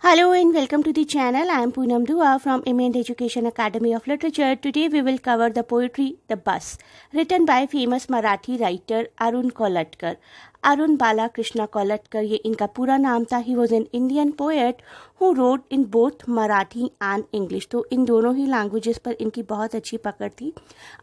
Hello and welcome to the channel. I am Poonam Dua from Imend Education Academy of Literature. Today we will cover the poetry The Bus, written by famous Marathi writer Arun Kolatkar. Arun Balakrishna Kolatkar ये इनका पूरा नाम था. He was an Indian poet who wrote in both Marathi and English. तो इन दोनों ही languages पर इनकी बहुत अच्छी पकड़ थी.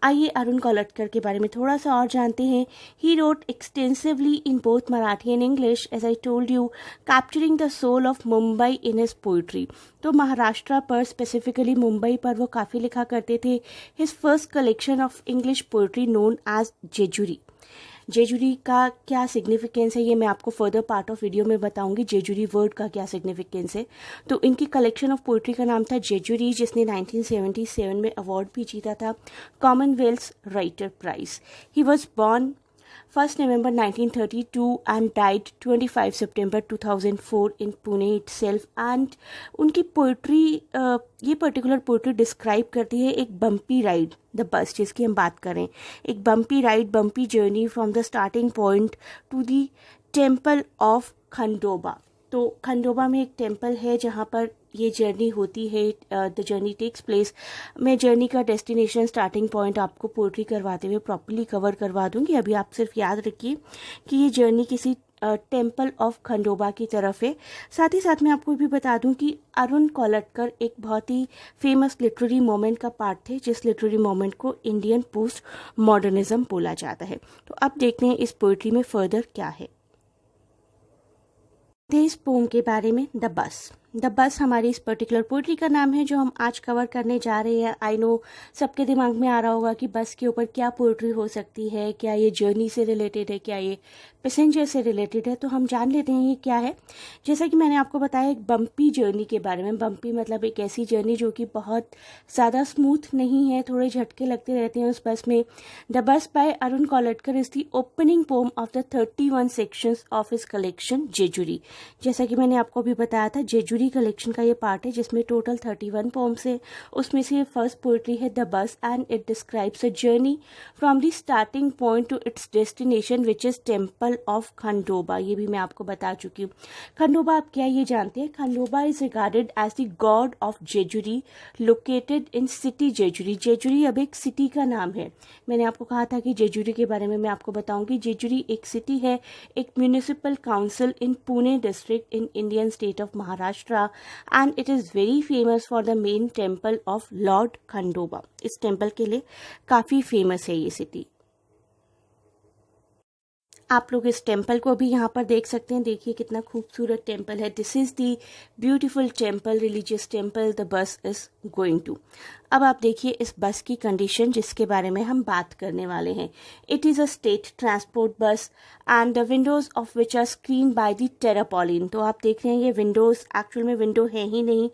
आइए अरुण कोलटकर के बारे में थोड़ा सा और जानते हैं. He wrote extensively in both Marathi and English, as I told you, capturing the soul of Mumbai in his poetry. तो महाराष्ट्र पर, स्पेसिफिकली मुंबई पर वो काफ़ी लिखा करते थे. His first collection of English poetry known as Jejuri. Jejuri का क्या सिग्निफिकेंस है ये मैं आपको फर्दर पार्ट ऑफ वीडियो में बताऊंगी. जेजुरी वर्ड का क्या सिग्निफिकेंस है. तो इनकी कलेक्शन ऑफ पोइट्री का नाम था जेजुरी, जिसने 1977 में अवार्ड भी जीता था, Commonwealth writer prize. He was born 1st November 1932 and died 25 September 2004 in Pune itself. And उनकी पोइट्री, ये पर्टिकुलर पोइट्री डिस्क्राइब करती है एक बम्पी राइड, द बस जिसकी हम बात करें. एक bumpy ride, bumpy journey from the starting point two the temple of Khandoba. तो खंडोबा में एक टेम्पल है जहाँ पर ये जर्नी होती है. The journey takes place. मैं जर्नी का डेस्टिनेशन, स्टार्टिंग पॉइंट आपको पोइट्री करवाते हुए प्रॉपर्ली कवर करवा दूंगी. अभी आप सिर्फ याद रखिए कि ये जर्नी किसी टेम्पल ऑफ खंडोबा की तरफ है. साथ ही साथ मैं आपको भी बता दूं कि अरुण कोलटकर एक बहुत ही फेमस लिटरेरी मोमेंट का पार्ट थे, जिस लिटरेरी मोमेंट को इंडियन पोस्ट मॉडर्निज्म बोला जाता है. तो अब देखते हैं इस पोइट्री में फर्दर क्या है. इस पोम के बारे में, द बस. द बस हमारी इस पर्टिकुलर पोइट्री का नाम है जो हम आज कवर करने जा रहे हैं. आई नो सबके दिमाग में आ रहा होगा कि बस के ऊपर क्या पोइट्री हो सकती है, क्या ये जर्नी से रिलेटेड है, क्या ये पैसेंजर से रिलेटेड है. तो हम जान लेते हैं ये क्या है. जैसा कि मैंने आपको बताया एक बम्पी जर्नी के बारे में. बम्पी मतलब एक ऐसी जर्नी जो कि बहुत ज़्यादा स्मूथ नहीं है, थोड़े झटके लगते रहते हैं उस बस में. The bus by Arun Kolatkar is the opening poem of the 31 sections of his collection Jejuri. जैसा कि मैंने आपको भी बताया था, जेजुरी कलेक्शन का ये पार्ट है जिसमें टोटल 31 पोम्स है. उसमें से फर्स्ट पोइट्री है the bus and it describes a journey from the starting point two it's destination which is temple of Khandoba. ये भी मैं आपको बता चुकी हूँ. खंडोबा आप क्या ये जानते हैं? Khandoba is regarded as the god of Jejuri, located in city Jejuri. Jejuri अब एक सिटी का नाम है. मैंने आपको कहा था कि जेजुरी के बारे में मैं आपको बताऊंगी. जेजुरी एक सिटी है, एक municipal council in Pune district in Indian state of Maharashtra. And it is very famous for the main temple of Lord Khandoba. इस टेम्पल के लिए काफ़ी फेमस है ये सिटी. आप लोग इस टेम्पल को भी यहाँ पर देख सकते हैं. देखिए कितना खूबसूरत टेम्पल है. This is the beautiful temple, religious temple the bus is going to. अब आप देखिए इस बस की कंडीशन जिसके बारे में हम बात करने वाले हैं. It is a state transport bus and the windows of which are screen by the tarpaulin. तो आप देख रहे हैं ये विंडोज़ एक्चुअल में विंडो है ही नहीं,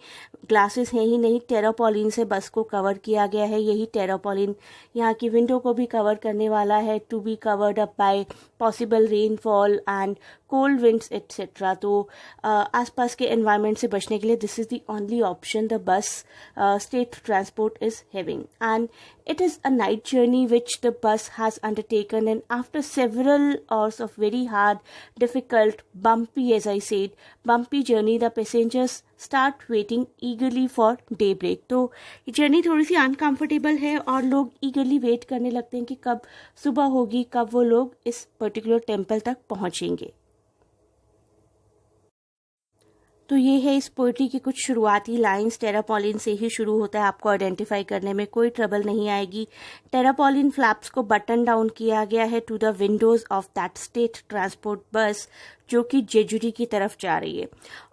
ग्लासेस हैं ही नहीं. टेरापोलिन से बस को कवर किया गया है. यही टेरापोलिन यहाँ की विंडो को भी कवर करने वाला है. To be covered up by possible rainfall and cold winds etcetera. तो आसपास के एनवायरनमेंट से बचने के लिए this is the only option the bus state transport is having. And it is a night journey which the bus has undertaken, and after several hours of very hard, difficult, bumpy, as I said, bumpy journey, the passengers start waiting eagerly for daybreak. तो ये journey थोड़ी सी uncomfortable है और लोग ईगरली wait करने लगते हैं कि कब सुबह होगी, कब वो लोग इस पर्टिकुलर टेम्पल तक पहुंचेंगे. तो ये है इस पोइट्री की कुछ शुरुआती लाइंस. टेरापोलिन से ही शुरू होता है. आपको आइडेंटिफाई करने में कोई ट्रबल नहीं आएगी. टेरापोलिन फ्लैप्स को बटन डाउन किया गया है to the windows of that state transport bus जो कि जेजुरी की तरफ जा रही है.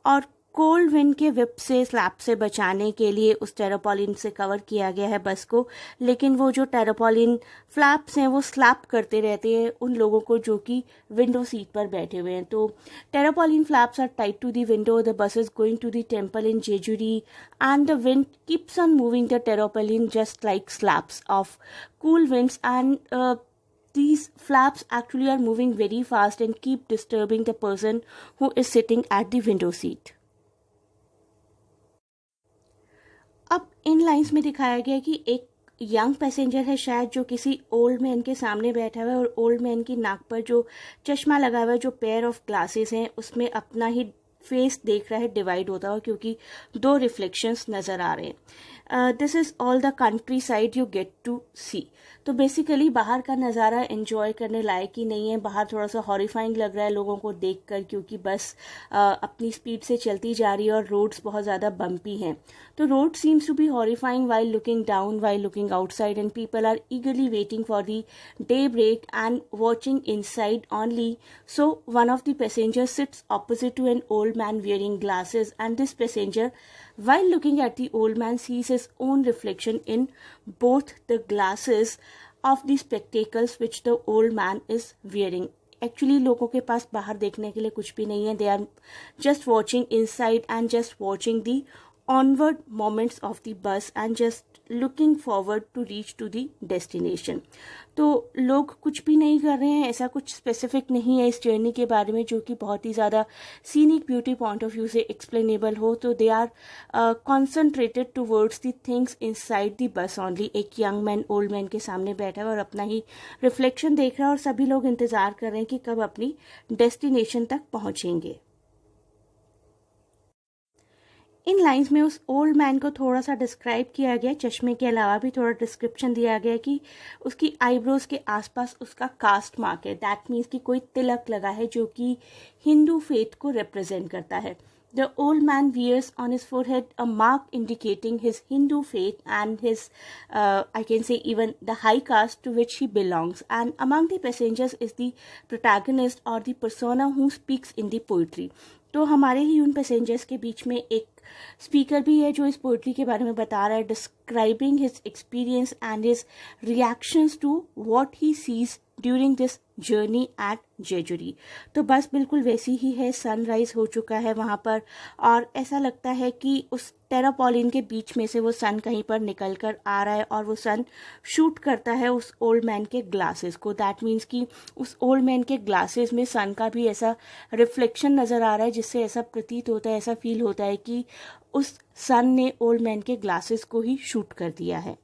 और कोल्ड विंड के विप से, स्लैप से बचाने के लिए उस टेरापोलिन से कवर किया गया है बस को. लेकिन वो जो टेरापोलिन फ्लैप्स हैं वो स्लैप करते रहते हैं उन लोगों को जो कि विंडो सीट पर बैठे हुए हैं. तो tarpaulin flaps are tied to the window. The bus is going to the temple in Jejuri and the wind keeps on moving the tarpaulin just like slaps of cool winds. And these flaps actually are moving very fast and keep disturbing the person who is sitting at the window seat. अब इन lines में दिखाया गया कि एक young passenger है शायद जो किसी ओल्ड मैन के सामने बैठा हुआ है और ओल्ड मैन की नाक पर जो चश्मा लगा हुआ है, जो पेयर ऑफ ग्लासेस हैं उसमें अपना ही फेस देख रहा है डिवाइड होता हुआ, क्योंकि दो रिफ्लेक्शंस नज़र आ रहे हैं। This is all the countryside you get to see. तो बेसिकली बाहर का नज़ारा एंजॉय करने लायक ही नहीं है। बाहर थोड़ा सा हॉरिफाइंग लग रहा है लोगों को देखकर, क्योंकि बस अपनी स्पीड से चलती जा रही है और रोड्स बहुत ज़्यादा बम्पी हैं। तो road seems to be horrifying while looking down, while looking outside, and people are eagerly waiting for the daybreak and watching inside only. So one of the passengers sits opposite to an old man wearing glasses, and this passenger, while looking at the old man, sees his own reflection in both the glasses of the spectacles which the old man is wearing. Actually लोगों के पास बाहर देखने के लिए कुछ भी नहीं है. They are just watching inside and just watching the onward moments of the bus and just looking forward to reach to the destination. तो लोग कुछ भी नहीं कर रहे हैं, ऐसा कुछ स्पेसिफिक नहीं है इस जर्नी के बारे में जो कि बहुत ही ज़्यादा scenic beauty point of view से एक्सप्लेनेबल हो. तो they are concentrated towards the things inside the bus only. एक यंग मैन ओल्ड मैन के सामने बैठा है और अपना ही रिफ्लेक्शन देख रहा है और सभी लोग इंतज़ार कर रहे हैं कि कब अपनी डेस्टिनेशन तक पहुँचेंगे. इन लाइंस में उस ओल्ड मैन को थोड़ा सा डिस्क्राइब किया गया. चश्मे के अलावा भी थोड़ा डिस्क्रिप्शन दिया गया कि उसकी आईब्रोज के आसपास उसका कास्ट मार्क है. दैट मीन्स कि कोई तिलक लगा है जो कि हिंदू फेथ को रिप्रेजेंट करता है. The old man wears on his forehead a mark indicating his Hindu faith and his, I can say, even the high caste to which he belongs. And among the passengers is the protagonist or the persona who speaks in the poetry. तो हमारे ही उन passengers के बीच में एक speaker भी है जो इस पोइट्री के बारे में बता रहा है, describing his experience and his reactions to what he sees during this journey at Jejuri. तो बस बिल्कुल वैसी ही है. सनराइज हो चुका है वहाँ पर और ऐसा लगता है कि उस टेरापॉलिन के बीच में से वो सन कहीं पर निकल कर आ रहा है और वो सन शूट करता है उस ओल्ड मैन के ग्लासेस को. दैट मीन्स कि उस ओल्ड मैन के ग्लासेस में सन का भी ऐसा रिफ्लेक्शन नज़र आ रहा है जिससे ऐसा प्रतीत होता है, ऐसा फील होता है कि उस सन ने ओल्ड मैन के ग्लासेस को ही शूट कर दिया है.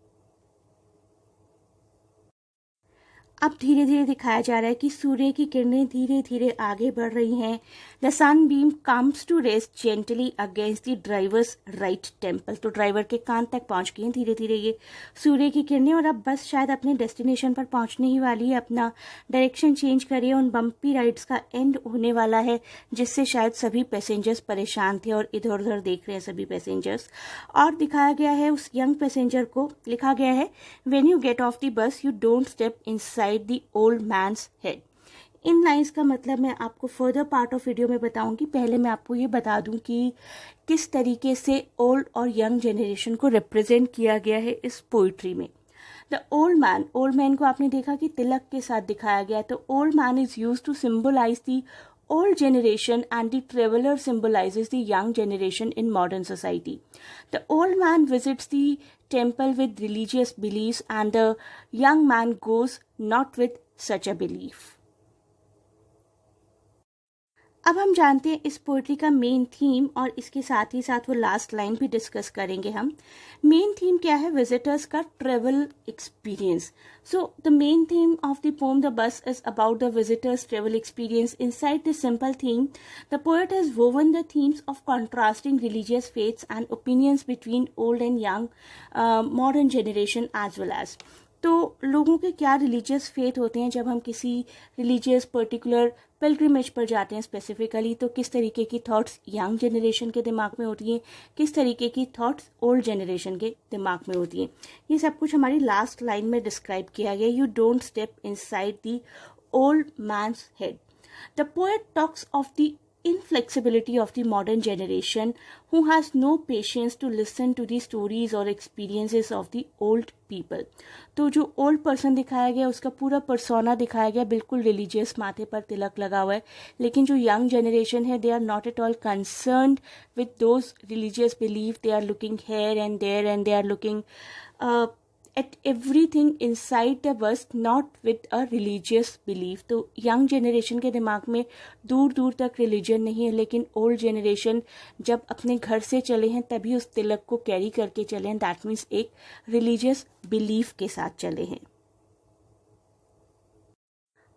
अब धीरे धीरे दिखाया जा रहा है कि सूर्य की किरणें धीरे धीरे आगे बढ़ रही हैं. The sun beam comes to rest gently against the driver's right temple. तो ड्राइवर के कान तक पहुंच गई हैं धीरे धीरे ये सूर्य की किरणें और अब बस शायद अपने डेस्टिनेशन पर पहुंचने ही वाली है. अपना डायरेक्शन चेंज करिए. उन बम्पी राइड्स का एंड होने वाला है जिससे शायद सभी पैसेंजर्स परेशान थे और इधर उधर देख रहे हैं सभी पैसेंजर्स. और दिखाया गया है उस यंग पैसेंजर को, लिखा गया है when you get of the bus you don't step inside the old man's head. In lines का मतलब मैं आपको फर्दर पार्ट ऑफ वीडियो में बताऊंगी. पहले मैं आपको ये बता दूं कि किस तरीके से ओल्ड और यंग जनरेशन को रिप्रेजेंट किया गया है इस पोइट्री में. द ओल्ड मैन को आपने देखा कि तिलक के साथ दिखाया गया. तो old man is use to symbolize the old generation and the traveler symbolizes the young generation in modern society. The old man visits the temple with religious beliefs and the young man goes not with such a belief. अब हम जानते हैं इस poetry का main theme और इसके साथ ही साथ वो लास्ट लाइन भी डिस्कस करेंगे हम. मेन थीम क्या है? विजिटर्स का travel experience. So the main theme of the poem the bus is about the visitors travel experience. Inside this simple theme the poet has woven the themes of contrasting religious faiths and opinions between old and young modern generation as well as. तो लोगों के क्या religious faith होते हैं जब हम किसी religious particular pilgrimage पर जाते हैं स्पेसिफिकली, तो किस तरीके की थॉट्स यंग जनरेशन के दिमाग में होती हैं, किस तरीके की थॉट्स ओल्ड जनरेशन के दिमाग में होती हैं. ये सब कुछ हमारी लास्ट लाइन में डिस्क्राइब किया गया. You don't step inside the old man's head. The poet talks of the inflexibility of the modern generation who has no patience to listen to the stories or experiences of the old people. तो जो old person दिखाया गया उसका पूरा persona दिखाया गया बिल्कुल religious, माथे पर तिलक लगा हुआ है. लेकिन जो यंग जनरेशन है they are not at all concerned with those religious belief. They are looking here and there and they are looking at everything inside the bus not with a religious belief. तो young generation के दिमाग में दूर दूर तक religion नहीं है, लेकिन ओल्ड जनरेशन जब अपने घर से चले हैं तभी उस तिलक को कैरी करके चले हैं. दैट मीन्स एक रिलीजियस बिलीफ के साथ चले हैं.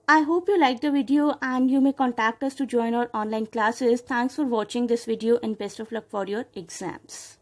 I hope you liked the video and you may contact us to join our online classes. Thanks for watching this video and best of luck for your exams.